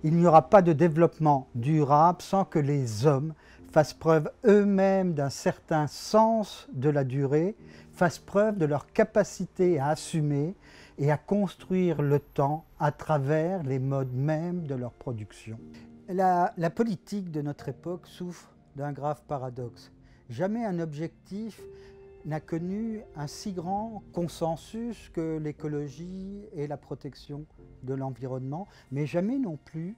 Il n'y aura pas de développement durable sans que les hommes fassent preuve eux-mêmes d'un certain sens de la durée, fassent preuve de leur capacité à assumer et à construire le temps à travers les modes mêmes de leur production. La politique de notre époque souffre d'un grave paradoxe. Jamais un objectif n'a connu un si grand consensus que l'écologie et la protection de l'environnement, mais jamais non plus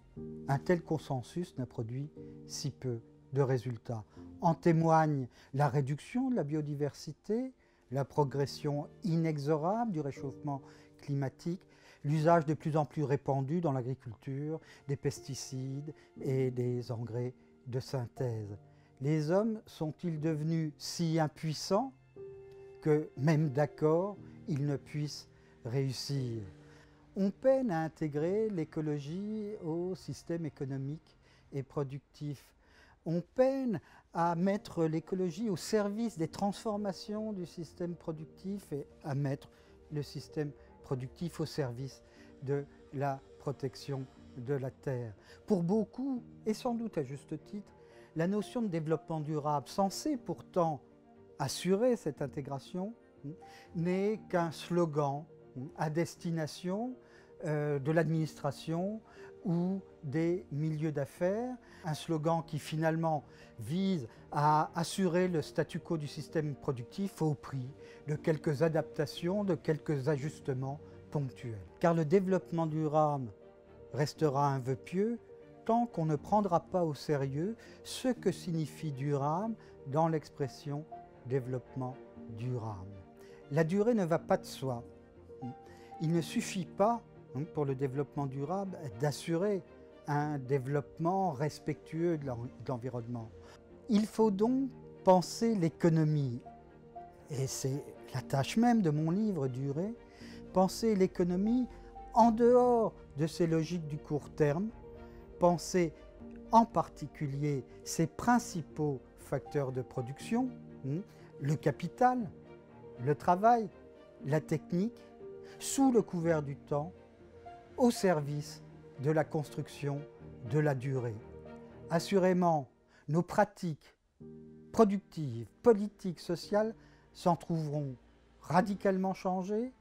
un tel consensus n'a produit si peu de résultats. En témoigne la réduction de la biodiversité, la progression inexorable du réchauffement climatique, l'usage de plus en plus répandu dans l'agriculture des pesticides et des engrais de synthèse. Les hommes sont-ils devenus si impuissants que, même d'accord, ils ne puissent réussir? On peine à intégrer l'écologie au système économique et productif. On peine à mettre l'écologie au service des transformations du système productif et à mettre le système productif au service de la protection de la terre. Pour beaucoup, et sans doute à juste titre, la notion de développement durable, censée pourtant assurer cette intégration, n'est qu'un slogan à destination de l'administration ou des milieux d'affaires, un slogan qui finalement vise à assurer le statu quo du système productif au prix de quelques adaptations, de quelques ajustements ponctuels. Car le développement durable restera un vœu pieux tant qu'on ne prendra pas au sérieux ce que signifie durable dans l'expression développement durable. La durée ne va pas de soi. Il ne suffit pas pour le développement durable d'assurer un développement respectueux de l'environnement. Il faut donc penser l'économie, et c'est la tâche même de mon livre Durée, penser l'économie en dehors de ces logiques du court terme, penser en particulier ses principaux facteurs de production, le capital, le travail, la technique, sous le couvert du temps, au service de la construction de la durée. Assurément, nos pratiques productives, politiques, sociales s'en trouveront radicalement changées,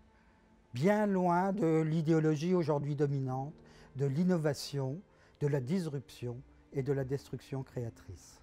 bien loin de l'idéologie aujourd'hui dominante, de l'innovation, de la disruption et de la destruction créatrice.